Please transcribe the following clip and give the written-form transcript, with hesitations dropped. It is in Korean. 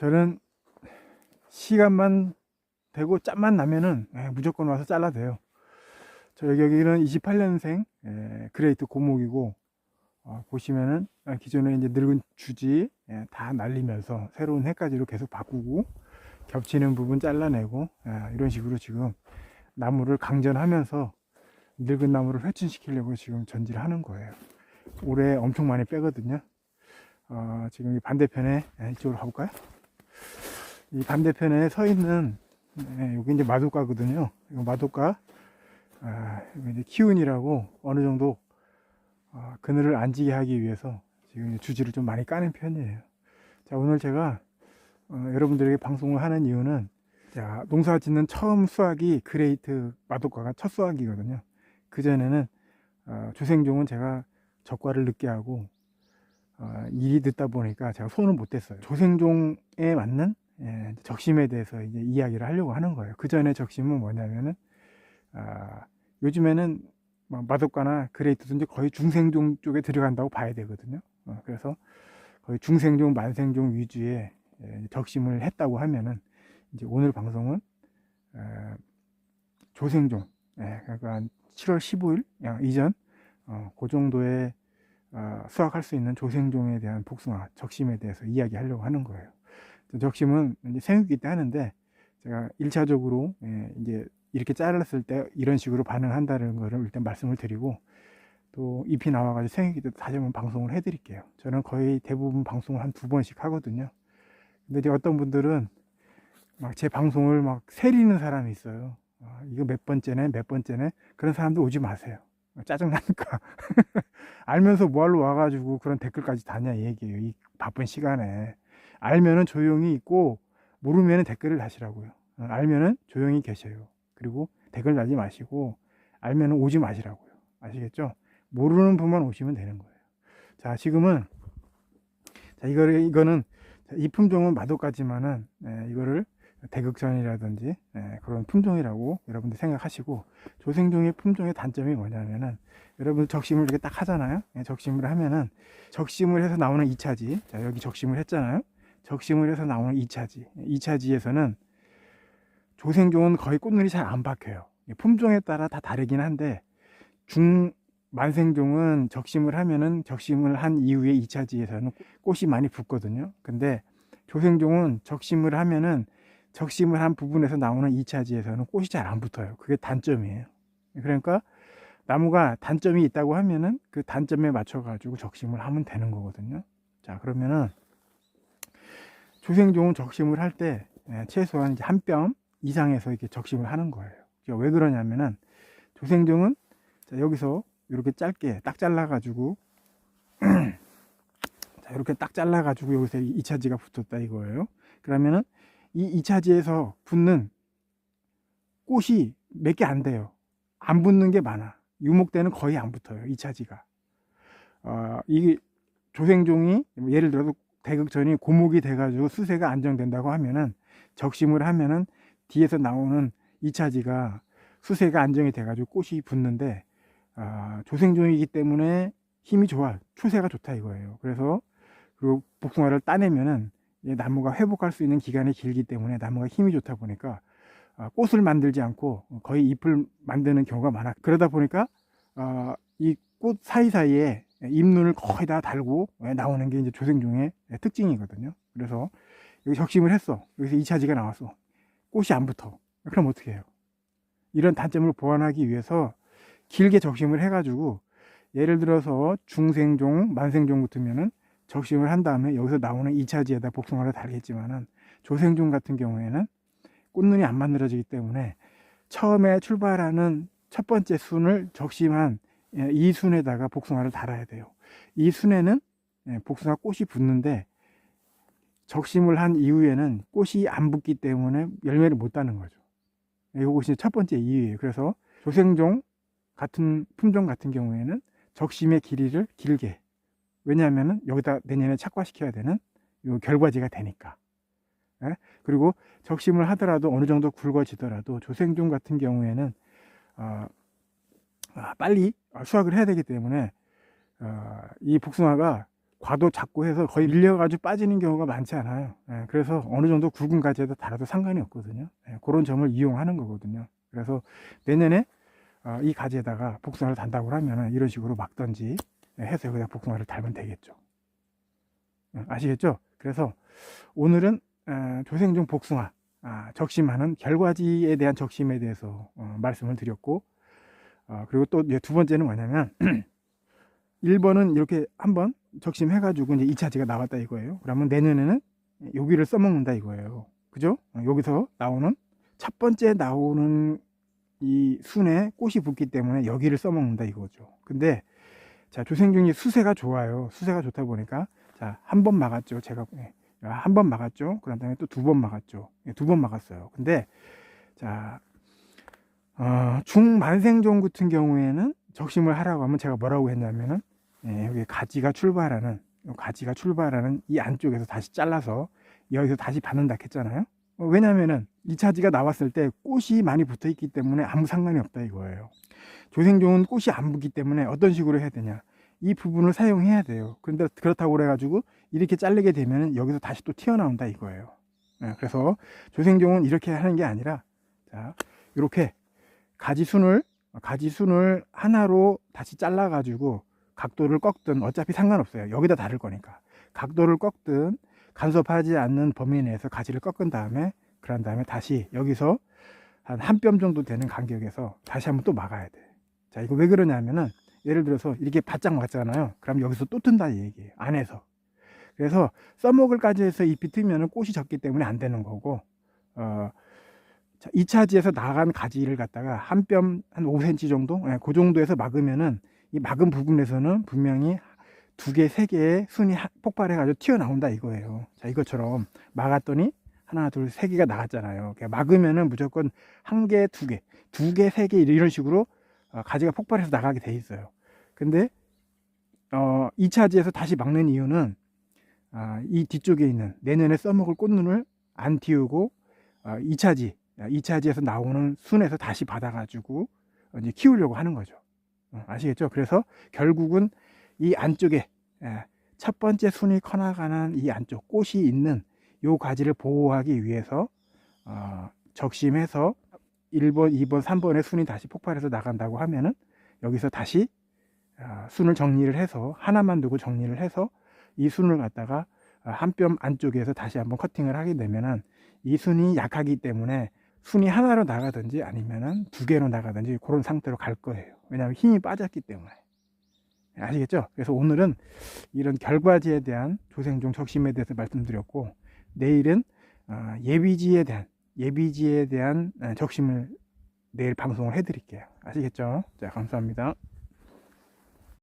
저는 시간만 되고 짬만 나면은 무조건 와서 잘라대요. 저 여기는 28년생 그레이트 고목이고, 보시면은 기존에 이제 늙은 주지 다 날리면서 새로운 해까지로 계속 바꾸고, 겹치는 부분 잘라내고, 이런 식으로 지금 나무를 강전하면서 늙은 나무를 회춘시키려고 지금 전지를 하는 거예요. 올해 엄청 많이 빼거든요. 지금 이 반대편에, 이쪽으로 가볼까요? 이 반대편에 서 있는, 여기 이제 마독가거든요. 이거 마독가, 이거 이제 키운이라고 어느 정도 그늘을 안 지게 하기 위해서 지금 주지를 좀 많이 까는 편이에요. 자, 오늘 제가 여러분들에게 방송을 하는 이유는, 자, 농사 짓는 처음 수확이 그레이트 마독가가 첫 수확이거든요. 그전에는 조생종은 제가 적과를 늦게 하고 일이 늦다 보니까 제가 손을 못 댔어요. 조생종에 맞는 적심에 대해서 이제 이야기를 하려고 하는 거예요. 그 전에 적심은 뭐냐면은, 요즘에는 마독가나 그레이트도 이제 거의 중생종 쪽에 들어간다고 봐야 되거든요. 그래서 거의 중생종, 만생종 위주의 적심을 했다고 하면은, 이제 오늘 방송은 조생종, 그러니까 7월 15일 이전 그 정도의 수확할 수 있는 조생종에 대한 복숭아 적심에 대해서 이야기하려고 하는 거예요. 적심은 이제 생육기 때 하는데, 제가 1차적으로 이제 이렇게 잘랐을 때 이런 식으로 반응한다는 거를 일단 말씀을 드리고, 또 잎이 나와가지고 생육기 때 다시 한번 방송을 해드릴게요. 저는 거의 대부분 방송을 한 2번씩 하거든요. 근데 이제 어떤 분들은 막 제 방송을 막 세리는 사람이 있어요. 이거 몇 번째네, 몇 번째네. 그런 사람들 오지 마세요. 짜증나니까. 알면서 뭐하러 와가지고 그런 댓글까지 다냐 얘기예요. 이 바쁜 시간에. 알면은 조용히 있고, 모르면은 댓글을 다시라고요. 알면은 조용히 계셔요. 그리고 댓글 달지 마시고, 알면은 오지 마시라고요. 아시겠죠? 모르는 분만 오시면 되는 거예요. 자, 지금은, 자, 이거는 이 품종은 마도까지만은 이거를 대극전이라든지 그런 품종이라고 여러분들 생각하시고, 조생종의 품종의 단점이 뭐냐면은, 여러분 적심을 이렇게 딱 하잖아요. 적심을 하면은, 적심을 해서 나오는 2차지, 자, 여기 적심을 했잖아요. 적심을 해서 나오는 2차지, 2차지에서는 조생종은 거의 꽃눈이 잘 안 박혀요. 품종에 따라 다 다르긴 한데, 만생종은 적심을 하면은, 적심을 한 이후에 2차지에서는 꽃이 많이 붙거든요. 근데 조생종은 적심을 하면은, 적심을 한 부분에서 나오는 2차지에서는 꽃이 잘 안 붙어요. 그게 단점이에요. 그러니까 나무가 단점이 있다고 하면은 그 단점에 맞춰 가지고 적심을 하면 되는 거거든요. 자, 그러면은 조생종은 적심을 할 때 최소한 이제 한 뼘 이상에서 이렇게 적심을 하는 거예요. 왜 그러냐면은, 조생종은, 자, 여기서 이렇게 짧게 딱 잘라 가지고 자, 이렇게 딱 잘라 가지고 여기서 2차지가 붙었다 이거예요. 그러면은 이 2차지에서 붙는 꽃이 몇 개 안 돼요. 안 붙는 게 많아. 유목대는 거의 안 붙어요, 2차지가. 이 조생종이 예를 들어서 대극전이 고목이 돼가지고 수세가 안정된다고 하면은, 적심을 하면은 뒤에서 나오는 2차지가 수세가 안정이 돼가지고 꽃이 붙는데, 조생종이기 때문에 힘이 좋아, 추세가 좋다 이거예요. 그래서 그 복숭아를 따내면은 나무가 회복할 수 있는 기간이 길기 때문에 나무가 힘이 좋다 보니까 꽃을 만들지 않고 거의 잎을 만드는 경우가 많아. 그러다 보니까 이 꽃 사이사이에 잎눈을 거의 다 달고 나오는 게 이제 조생종의 특징이거든요. 그래서 여기 적심을 했어. 여기서 2차지가 나왔어. 꽃이 안 붙어. 그럼 어떻게 해요? 이런 단점을 보완하기 위해서 길게 적심을 해가지고, 예를 들어서 중생종, 만생종 붙으면은 적심을 한 다음에 여기서 나오는 2차지에다 복숭아를 달겠지만은, 조생종 같은 경우에는 꽃눈이 안 만들어지기 때문에 처음에 출발하는 첫 번째 순을 적심한 이 순에다가 복숭아를 달아야 돼요. 이 순에는 복숭아 꽃이 붙는데, 적심을 한 이후에는 꽃이 안 붙기 때문에 열매를 못 따는 거죠. 이것이 첫 번째 이유예요. 그래서 조생종 같은 품종 같은 경우에는 적심의 길이를 길게, 왜냐하면 여기다 내년에 착과시켜야 되는 요 결과지가 되니까. 그리고 적심을 하더라도 어느 정도 굵어지더라도 조생종 같은 경우에는 빨리 수확을 해야 되기 때문에 이 복숭아가 과도 작고 해서 거의 밀려가지고 빠지는 경우가 많지 않아요. 예, 그래서 어느 정도 굵은 가지에다 달아도 상관이 없거든요. 예, 그런 점을 이용하는 거거든요. 그래서 내년에 이 가지에다가 복숭아를 단다고 하면 이런 식으로 막든지 해서 여기다 복숭아를 달면 되겠죠. 아시겠죠? 그래서 오늘은 조생종 복숭아 적심하는 결과지에 대한 적심에 대해서 말씀을 드렸고, 그리고 또 두 번째는 뭐냐면 1번은 이렇게 한번 적심해 가지고 이제 2차지가 나왔다 이거예요. 그러면 내년에는 여기를 써먹는다 이거예요. 그죠? 여기서 나오는 첫 번째 나오는 이 순에 꽃이 붙기 때문에 여기를 써먹는다 이거죠. 근데 자, 조생종이 수세가 좋아요. 수세가 좋다 보니까 자, 한 번 막았죠. 제가 한 번 막았죠. 그런 다음에 또 두 번 막았죠. 두 번 막았어요. 근데 자, 중만생종 같은 경우에는 적심을 하라고 하면 제가 뭐라고 했냐면은 여기 가지가 출발하는 이 안쪽에서 다시 잘라서 여기서 다시 받는다 했잖아요. 왜냐면은 2차지가 나왔을 때 꽃이 많이 붙어 있기 때문에 아무 상관이 없다 이거예요. 조생종은 꽃이 안 붙기 때문에 어떤 식으로 해야 되냐, 이 부분을 사용해야 돼요. 그런데 그렇다고 그래가지고 이렇게 자르게 되면 여기서 다시 또 튀어나온다 이거예요. 그래서 조생종은 이렇게 하는 게 아니라 자, 이렇게 가지순을 하나로 다시 잘라 가지고 각도를 꺾든 어차피 상관없어요. 여기다 다를 거니까 각도를 꺾든 간섭하지 않는 범위 내에서 가지를 꺾은 다음에 그런 다음에 다시 여기서 한 뼘 정도 되는 간격에서 다시 한번 또 막아야 돼. 자, 이거 왜 그러냐면은 예를 들어서 이렇게 바짝 막잖아요. 그럼 여기서 또 뜬다 이 얘기예요. 안에서. 그래서 써먹을 가지에서 잎이 트면은 꽃이 적기 때문에 안 되는 거고, 2차지에서 나간 가지를 갖다가 한 뼘 한 5cm 정도, 그 정도에서 막으면은 이 막은 부분에서는 분명히 2개, 3개의 순이 폭발해가지고 튀어나온다 이거예요. 자, 이것처럼 막았더니 하나, 둘, 3개가 나갔잖아요. 막으면은 무조건 1개, 2개, 2개, 3개 이런 식으로 가지가 폭발해서 나가게 돼 있어요. 근데 2차지에서 다시 막는 이유는 이 뒤쪽에 있는 내년에 써먹을 꽃눈을 안 틔우고 2차지에서 나오는 순에서 다시 받아가지고 이제 키우려고 하는 거죠. 아시겠죠? 그래서 결국은 이 안쪽에 첫 번째 순이 커나가는 이 안쪽 꽃이 있는 요 가지를 보호하기 위해서 적심해서 1번, 2번, 3번의 순이 다시 폭발해서 나간다고 하면은 여기서 다시 순을 정리를 해서 하나만 두고 정리를 해서 이 순을 갖다가 한 뼘 안쪽에서 다시 한번 커팅을 하게 되면은 이 순이 약하기 때문에 순이 하나로 나가든지 아니면은 2개로 나가든지 그런 상태로 갈 거예요. 왜냐하면 힘이 빠졌기 때문에. 아시겠죠? 그래서 오늘은 이런 결과지에 대한 조생종 적심에 대해서 말씀드렸고, 내일은 예비지에 대한 적심을 내일 방송을 해드릴게요. 아시겠죠? 자, 감사합니다.